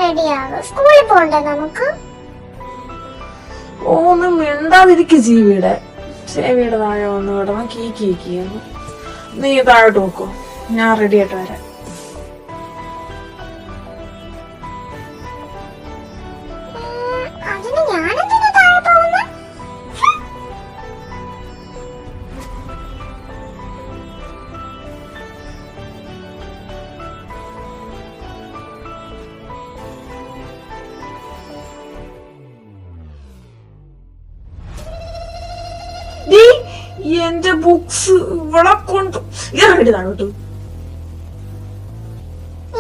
റെഡിയാകും, സ്കൂളിൽ പോണ്ടേ നമുക്ക്? ഒന്നും മിണ്ടാതിരിക്കും ജീവിയുടെ ചെവിയുടെ താഴെ വന്ന് വിടണം കീ കീ കീന്ന്. നീ താഴോട്ട് നോക്കോ, ഞാൻ റെഡി ആയിട്ട് വരാം. അതിന് ഞാനെന്തിനാ താഴെ പോകുന്നെ? എന്റെ ബുക്സ് ഇവിടെ കൊണ്ട് ഇറങ്ങി താഴോട്ട്.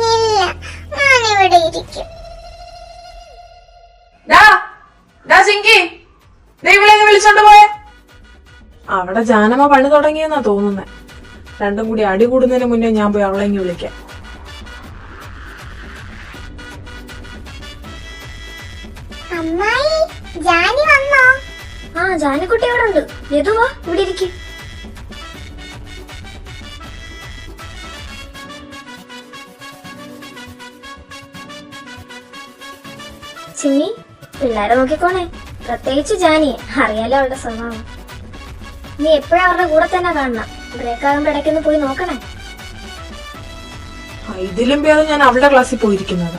ഇല്ല, ഞാനിവിടെ ഇരിക്കും. വിളിച്ചോണ്ട് പോയെ. അവിടെ ജാനമ്മ പണി തുടങ്ങിയെന്നാ തോന്നുന്നേ. രണ്ടും കൂടി അടി കൂടുന്നതിന് മുന്നേ ഞാൻ പോയി അവളെ ഇങ്ങ് വിളിക്കാം. അമ്മായി, ജാനി വന്നോ? ആ, ജാനിക്കുട്ടി അവിടെ ഉണ്ട്. യദുവാ, ഇവിടെ ഇരിക്കും. ചിമ്മി, പിള്ളേരെ നോക്കിക്കോണേ, പ്രത്യേകിച്ച് ജാനിയെ. അറിയാലോ അവളുടെ സ്വഭാവം. നീ എപ്പോഴും അവരുടെ കൂടെ തന്നെ കാണണം. ബ്രേക്ക് ആകുമ്പോ ഇടയ്ക്കൊന്ന് പോയി നോക്കണേ. ഇതിലും ഭേദം ഞാൻ അവളുടെ ക്ലാസ്സിൽ പോയിരിക്കുന്നത്.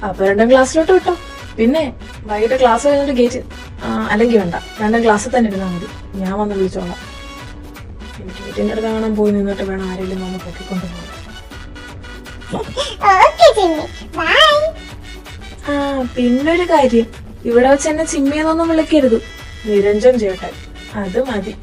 അപ്പൊ രണ്ടും ക്ലാസ്സിലോട്ട് വിട്ടോ. പിന്നെ വൈകിട്ട് ക്ലാസ് കഴിഞ്ഞിട്ട് ഗേറ്റ് അല്ലെങ്കിൽ വേണ്ട, രണ്ടും ക്ലാസ്സിൽ തന്നെ ഇരുന്നാൽ മതി. ഞാൻ വന്ന് വിളിച്ചോളാം. എനിക്ക് ഗേറ്റിന്റെ അടുത്ത് കാണാൻ പോയി നിന്നിട്ട് വേണം ആരെങ്കിലും വന്ന് പൊക്കിക്കൊണ്ട് പോകാൻ. പിന്നൊരു കാര്യം, ഇവിടെ വെച്ച് എന്നെ ചിമ്മിയെന്നൊന്നും വിളിക്കരുത്. നിരഞ്ജൻ ചേട്ടൻ, അത് മതി.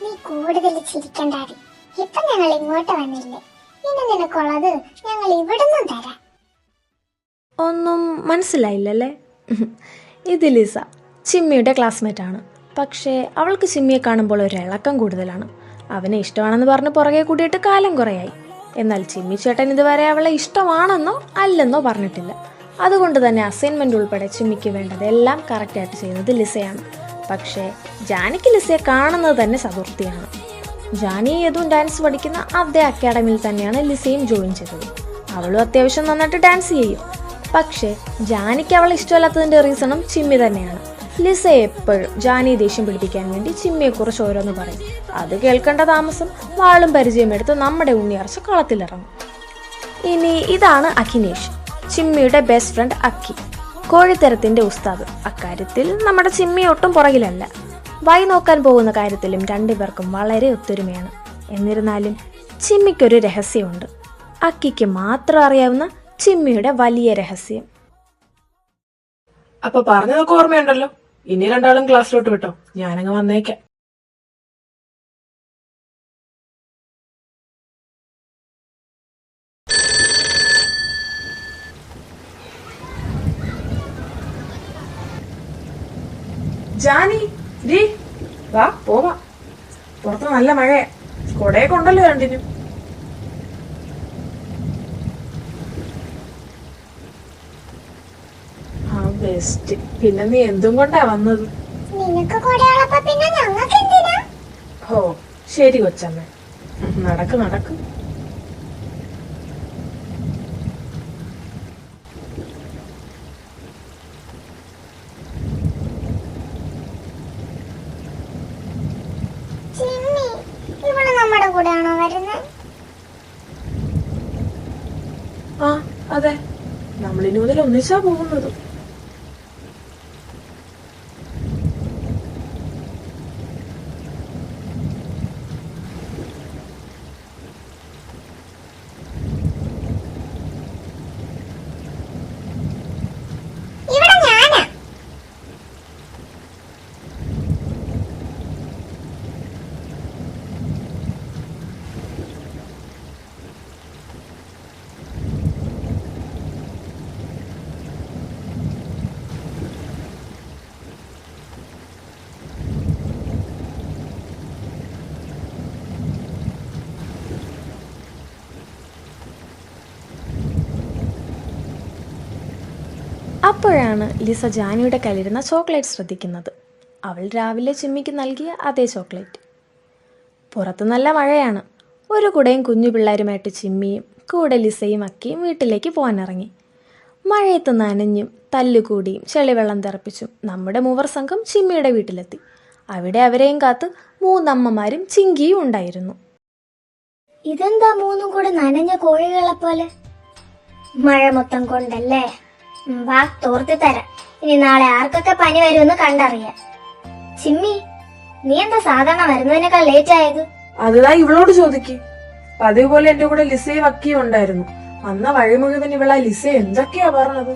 നീ കൂടുതൽ ചിരിക്കണ്ടാടി. ഇപ്പൊ ഞങ്ങൾ ഇങ്ങോട്ട് വന്നില്ലേ, ഇനി നിനക്കുള്ളത് ഞങ്ങൾ ഇവിടുന്ന് തരാം. ഒന്നും മനസ്സിലായില്ലല്ലേ? ഇത് ലിസ, ചിമ്മിയുടെ ക്ലാസ്മേറ്റ് ആണ്. പക്ഷേ അവൾക്ക് ചിമ്മിയെ കാണുമ്പോൾ ഒരു ഇളക്കം കൂടുതലാണ്. അവനെ ഇഷ്ടമാണെന്ന് പറഞ്ഞ് പുറകെ കൂട്ടിയിട്ട് കാലം കുറയായി. എന്നാൽ ചിമ്മി ചേട്ടൻ ഇതുവരെ അവളെ ഇഷ്ടമാണെന്നോ അല്ലെന്നോ പറഞ്ഞിട്ടില്ല. അതുകൊണ്ട് തന്നെ അസൈൻമെന്റ് ഉൾപ്പെടെ ചിമ്മിക്ക് വേണ്ടതെല്ലാം കറക്റ്റായിട്ട് ചെയ്യുന്നത് ലിസയാണ്. പക്ഷേ ജാനിക്ക് ലിസയെ കാണുന്നത് തന്നെ ചതുർത്ഥിയാണ്. ജാനി യദുവും ഡാൻസ് പഠിക്കുന്ന അതേ അക്കാഡമിയിൽ തന്നെയാണ് ലിസയും ജോയിൻ ചെയ്തത്. അവളും അത്യാവശ്യം നന്നായിട്ട് ഡാൻസ് ചെയ്യും. പക്ഷേ ജാനിക്ക് അവളെ ഇഷ്ടമല്ലാത്തതിൻ്റെ റീസണും ചിമ്മി തന്നെയാണ്. ലിസ എപ്പോഴും ജാനി ദേഷ്യം പിടിപ്പിക്കാൻ വേണ്ടി ചിമ്മിയെക്കുറിച്ച് ഓരോന്ന് പറയും. അത് കേൾക്കേണ്ട താമസം വാളും പരിചയമെടുത്ത് നമ്മുടെ ഉണ്ണിയർച്ച കളത്തിലിറങ്ങും. ഇനി ഇതാണ് അഖിനേഷ്, ചിമ്മിയുടെ ബെസ്റ്റ് ഫ്രണ്ട് അക്കി, കോഴിത്തരത്തിന്റെ ഉസ്താദ്. അക്കാര്യത്തിൽ നമ്മുടെ ചിമ്മി ഒട്ടും പുറകിലല്ല. വൈ നോക്കാൻ പോകുന്ന കാര്യത്തിലും രണ്ടുപേർക്കും വളരെ ഒത്തൊരുമയാണ്. എന്നിരുന്നാലും ചിമ്മിക്കൊരു രഹസ്യമുണ്ട്, അക്കിക്ക് മാത്രം അറിയാവുന്ന ചിമ്മിയുടെ വലിയ രഹസ്യം. അപ്പൊ പറഞ്ഞതൊക്കെ ഓർമ്മയുണ്ടല്ലോ. ഇനി രണ്ടാളും ക്ലാസ്സിലോട്ട് വിട്ടോ, ഞാനങ്ങ് വന്നേക്കാം. ജാനി, ഡീ വാ പോവാ. പുറത്ത് നല്ല മഴയാ, കൊടയൊക്കെ ഉണ്ടല്ലോ രണ്ടിനും. ബെസ്റ്റ്. പിന്നെ നീ എന്തും കൊണ്ടാ വന്നത്? നിനക്ക് കൊടയുള്ളപ്പോ പിന്നെ ഞങ്ങൾക്ക് എന്തിനാ? ഓ ശരി കൊച്ചമ്മ, നടക്ക് നടക്ക്. ചിമ്മി, ഇവള് നമ്മുടെ കൂടെയാണോ വരുന്നത്? ആ അതെ, നമ്മളിനി മുതൽ ഒന്നിച്ചാ പോകുന്നത്. അപ്പോഴാണ് ലിസ ജാനിയുടെ കയ്യിലിരുന്ന ചോക്ലേറ്റ് ശ്രദ്ധിക്കുന്നത്. അവൾ രാവിലെ ചിമ്മിക്ക് നൽകിയ അതേ ചോക്ലേറ്റ്. പുറത്ത് നല്ല മഴയാണ്. ഒരു കുടയും കുഞ്ഞു പിള്ളേരുമായിട്ട് ചിമ്മിയും കൂടെ ലിസയും അക്കിയും വീട്ടിലേക്ക് പോകാനിറങ്ങി. മഴയത്ത് നനഞ്ഞും തല്ലുകൂടിയും ചെളിവെള്ളം തെറപ്പിച്ചും നമ്മുടെ മൂവർ സംഘം ചിമ്മിയുടെ വീട്ടിലെത്തി. അവിടെ അവരെയും കാത്ത് മൂന്നമ്മമാരും ചിങ്കിയും ഉണ്ടായിരുന്നു. ഇതെന്താ മൂന്നും കൂടെ നനഞ്ഞ കോഴികളെ പോലെ? മഴ മൊത്തം കൊണ്ടല്ലേ? വാ, തോർത്തി തരാം. ഇനി നാളെ ആർക്കൊക്കെ പനി വരുമെന്ന് കണ്ടറിയാം. ചിമ്മി, നീ എന്താ സാധാരണ വരുന്നതിനേക്കാൾ ലേറ്റ് ആയത്? അതുതാ ഇവളോട് ചോദിക്ക്. പതിവ് പോലെ എന്റെ കൂടെ ലിസയും അക്കിയും ഉണ്ടായിരുന്നു. വന്ന വഴി മുഴുവൻ ഇവളാ ലിസ എന്തൊക്കെയാ പറഞ്ഞത്.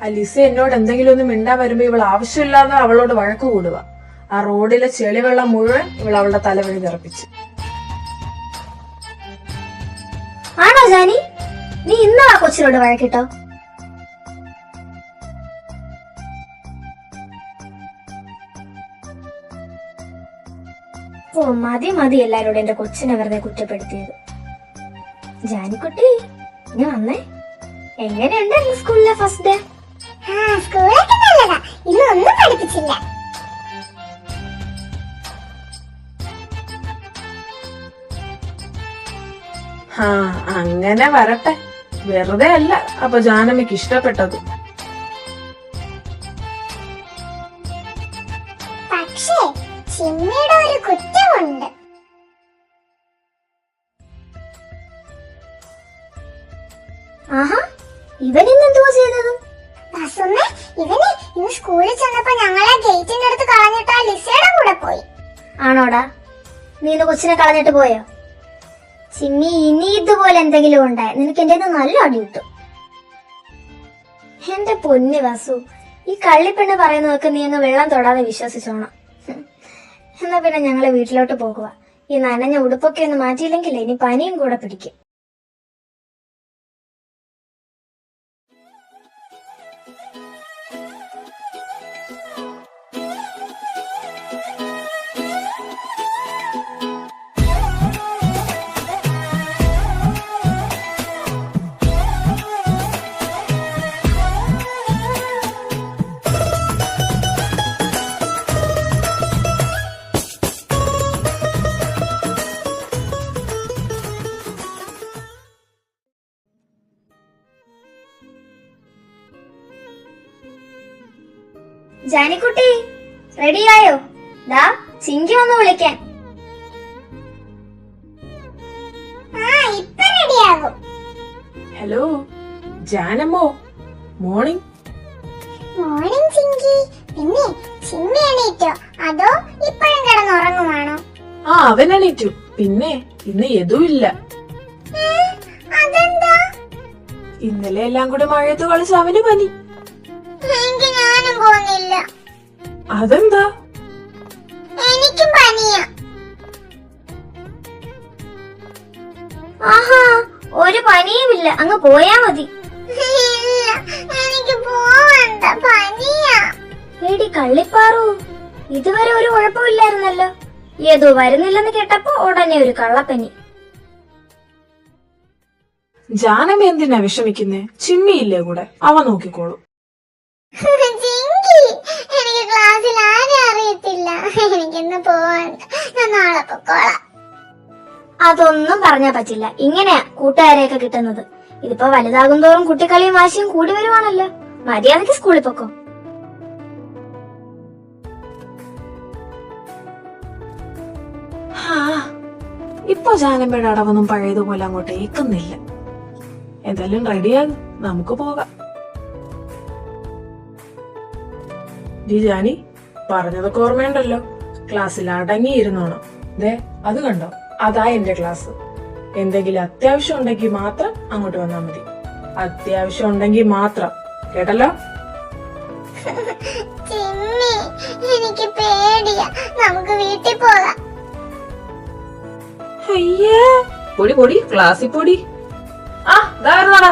ആ ലിസ എന്നോട് എന്തെങ്കിലും ഒന്ന് മിണ്ടാൻ വരുമ്പോ ഇവൾ ആവശ്യമില്ലാതെ അവളോട് വഴക്ക് കൂടുക. ആ റോഡിലെ ചെളിവെള്ളം മുഴുവൻ ഇവൾ അവളുടെ തലവഴി തെറപ്പിച്ചു. ആണോ ജാനി? നീ ഇന്ന് ആ കൊച്ചിനോട് വഴക്കിട്ടോ? ഓ, മതി മതി എല്ലാരോടും എന്റെ കൊച്ചിനെ വെറുതെ കുറ്റപ്പെടുത്തിയത്. ജാനിക്കുട്ടി, നീ വന്നേ. എങ്ങനെയുണ്ടായിരുന്നു സ്കൂളിലെ ഫസ്റ്റ് ഡേ? സ്കൂളൊക്കെ നല്ലതാ. ഇന്നൊന്നും പഠിപ്പിച്ചില്ല. അങ്ങനെ വരട്ടെ. വെറുതെ അല്ല അപ്പൊ ജാനമ്മയ്ക്ക് ഇഷ്ടപ്പെട്ടത്. പക്ഷേ ചിമ്മിയുടെ ഒരു കുറ്റമുണ്ട്. ആഹാ, ഇവനിന്നെന്തുവാ ചെയ്തത്? ഇവന് ഇന്ന് സ്കൂളിൽ ചെന്നപ്പോ ഞങ്ങളെ ഗേറ്റിന്റെ അടുത്ത് കളഞ്ഞിട്ട് ആ ലിസയുടെ കൂടെ പോയി. ആണോടാ? നീ ഇന്ന് കൊച്ചിനെ കളഞ്ഞിട്ട് പോയോ? ചിമ്മി, ഇനി ഇതുപോലെ എന്തെങ്കിലും ഉണ്ടായ നിനക്ക് എന്റെ നല്ല അടി കിട്ടും. എന്റെ പൊന്നു വസു, ഈ കള്ളിപ്പെണ്ണ് പറയുന്നതൊക്കെ നീ അങ്ങ് വെള്ളം തൊടാതെ വിശ്വസിച്ചോണം. എന്നാ പിന്നെ ഞങ്ങളെ വീട്ടിലോട്ട് പോകുക. ഈ നനഞ്ഞ ഉടുപ്പൊക്കെ ഒന്ന് മാറ്റിയില്ലെങ്കിൽ ഇനി പനിയും കൂടെ പിടിക്കും. ജാനിക്കുട്ടി, റെഡിയായോ? ദാ ചിങ്കി വന്ന് വിളിക്കാൻ. ഇപ്പൊ റെഡിയാകും. ഹലോ ജാനമ്മോ, മോർണിംഗ്. മോർണിംഗ് ചിങ്കി. പിന്നെ ചിമ്മി എണീറ്റോ അതോ ഇപ്പോഴും കിടന്നുറങ്ങുവാണോ? അവൻ എണീറ്റു. പിന്നെ ഇന്ന് യദുവില്ല. അതെന്താ? ഇന്നലെ എല്ലാം കൂടെ മഴയത്ത് കളിച്ച് അവന് പനി. എനിക്ക് ഞാനും പോകുന്നില്ല. അതെന്താ? എനിക്കും പനിയാ. ആഹാ, ഒരു പനിയുമില്ല, അങ്ങ് പോയാ മതി. എനിക്ക് പോവണ്ട, പനിയാ. എടി കള്ളിപ്പാറു, ഇതുവരെ ഒരു കുഴപ്പമില്ലായിരുന്നല്ലോ. ഏതോ വരുന്നില്ലെന്ന് കേട്ടപ്പോ ഉടനെ ഒരു കള്ളപ്പനി. ജാനമ്മ എന്തിനാ വിഷമിക്കുന്നേ? ചിമ്മിയില്ലേ കൂടെ, അവ നോക്കിക്കോളൂ. എനിക്ക് ക്ലാസ്സിൽ ആരും അറിയത്തില്ല. എനിക്കിന്ന് പോവാണ്ട്, ഞാൻ നാളെ പൊക്കോളാം. അതൊന്നും പറഞ്ഞാ പറ്റില്ല. ഇങ്ങനെയാ കൂട്ടുകാരെയൊക്കെ കിട്ടുന്നത്. ഇതിപ്പോ വലുതാകും തോറും കുട്ടിക്കളിയും വാശിയും കൂടി വരുവാണല്ലോ. മര്യാദക്ക് സ്കൂളിൽ പൊക്കോ. ഇപ്പൊ ജാനമ്മയുടെ അടവൊന്നും പഴയതുപോലെ അങ്ങോട്ട് ഏക്കുന്നില്ല. എന്തായാലും റെഡിയാകും, നമുക്ക് പോകാം. ജാനി, പറഞ്ഞതൊക്കെ ഓർമ്മയുണ്ടല്ലോ. ക്ലാസ്സിൽ അടങ്ങിയിരുന്നോണം. ദേ അത് കണ്ടോ, അതാ എന്റെ ക്ലാസ്. എന്തെങ്കിലും അത്യാവശ്യം ഉണ്ടെങ്കിൽ മാത്രം അങ്ങോട്ട് വന്നാൽ മതി. അത്യാവശ്യം ഉണ്ടെങ്കിൽ മാത്രം, കേട്ടല്ലോ? എനിക്ക് പേടിയാ. നമുക്ക് വീട്ടിൽ പോകാം. അയ്യേ, പൊടി പൊടി, ക്ലാസ്സിൽ പൊടി. ദാ വരുന്നോടാ.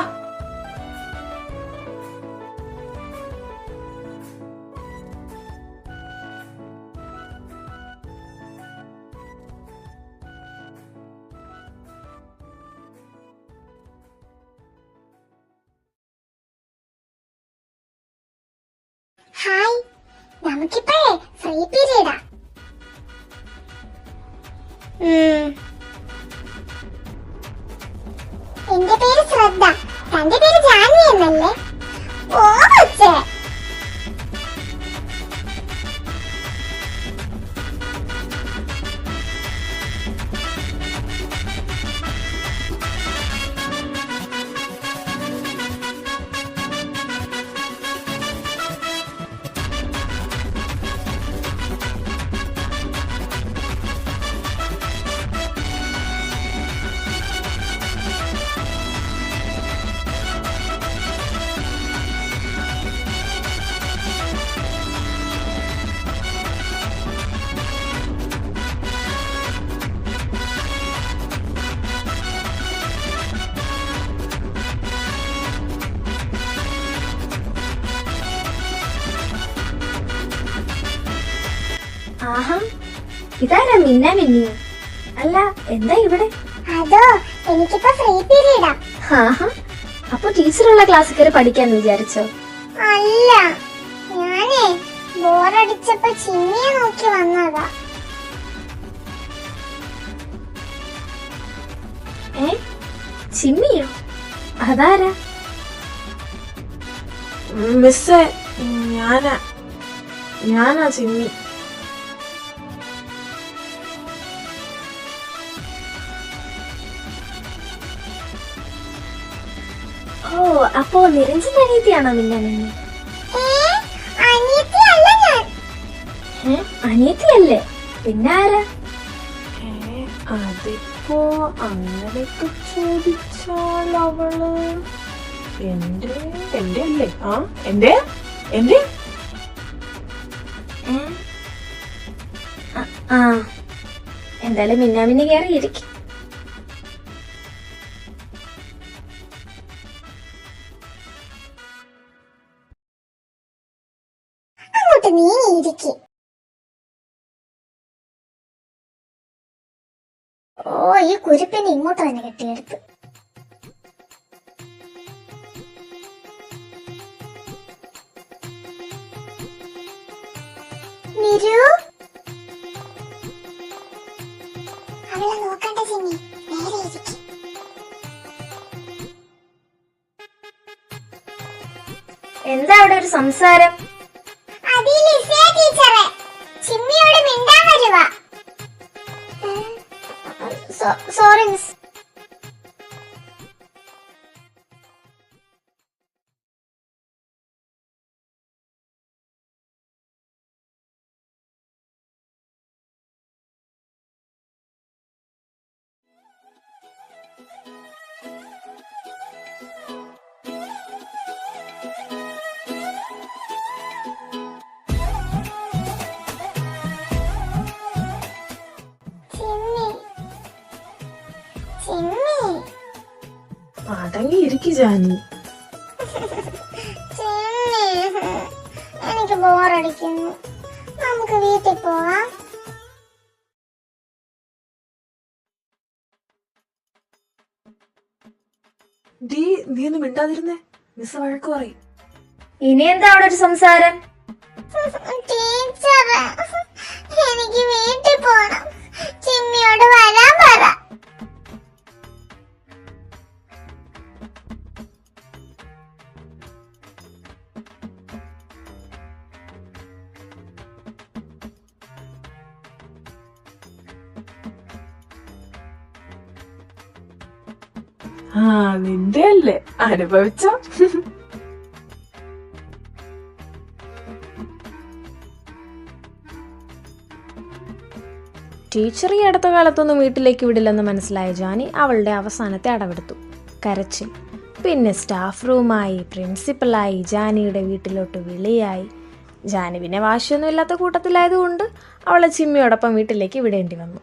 Hi, നമുക്കിപ്പോഴേ free പീരീഡാ. എന്റെ പേര് ശ്രദ്ധ, തന്റെ പേര് ജാൻവി എന്നല്ലേ? ഓ കൊച്ചേ. ആഹാ, ഇതാരാ മിന്നാ മിന്നിയോ? അല്ല, എന്താ ഇവിടെ? അതോ, എനിക്കിപ്പോ ഫ്രീ പീരീഡാ. ആഹാ, അപ്പൊ ടീച്ചറുള്ള ക്ലാസ്സിൽ കയറി പഠിക്കാന്ന് വിചാരിച്ചോ? അല്ല, ഞാനേ ബോറടിച്ചപ്പോ ചിമ്മിയെ നോക്കി വന്നതാ. ചിമ്മിയോ? അതാരാ? മിസ്സേ, ഞാനാ ചിമ്മി. ഓ, അപ്പോ നിരഞ്ജൻ അനിയത്തിയാണോ മിന്നാ മിന്നി? അനിയത്തിയല്ല ഞാൻ. അനിയത്തിയല്ലേ? പിന്നെ ആരാ? അതിപ്പോ അങ്ങനെയൊക്കെ ചോദിച്ചാൽ അവള് എന്റെ അല്ലേ? എന്റെ ആ, എന്തായാലും മിന്നാ മിന്നി കയറി ഇരിക്കും. അങ്ങോട്ട് നീ ഇരിക്കും. ഓ, ഈ കുരിപ്പിനെ ഇങ്ങോട്ട് തന്നെ കെട്ടിയെടുത്ത്. നിരു, അവളെ നോക്കണ്ട ചിമ്മി, നേരെ ഇരിക്കും. എന്താ അവിടെ ഒരു സംസാരം? ടീച്ചറെ, ചിമ്മിയോട് മിണ്ടാൻ വരുവാ. Sorry miss. അടങ്ങി ഇരിക്കു ജാനി. എനിക്ക് ബോറടിക്കുന്നു, നമുക്ക് വീട്ടിൽ പോവാം. നീ ഒന്നും മിണ്ടാതിരുന്നേ, മിസ് വഴക്ക് പറയും. ഇനി എന്താ അവിടെ ഒരു സംസാരം? ടീച്ചറെ, എനിക്ക് വീട്ടിൽ പോണം, ചിമ്മിയോട് വരാൻ പറ. നിന്റെ അല്ലേ, അനുഭവിച്ചോ? ടീച്ചർ ഈ അടുത്ത കാലത്തൊന്നും വീട്ടിലേക്ക് വിടില്ലെന്ന് മനസ്സിലായ ജാനി അവളുടെ അവസാനത്തെ അടവെടുത്തു. കരച്ചിൽ. പിന്നെ സ്റ്റാഫ് റൂമായി, പ്രിൻസിപ്പലായി, ജാനിയുടെ വീട്ടിലോട്ട് വിളിയായി. ജാനി പിന്നെ വാശിയൊന്നും ഇല്ലാത്ത കൂട്ടത്തിലായതുകൊണ്ട് അവളെ ചിമ്മിയോടൊപ്പം വീട്ടിലേക്ക് വിടേണ്ടി വന്നു.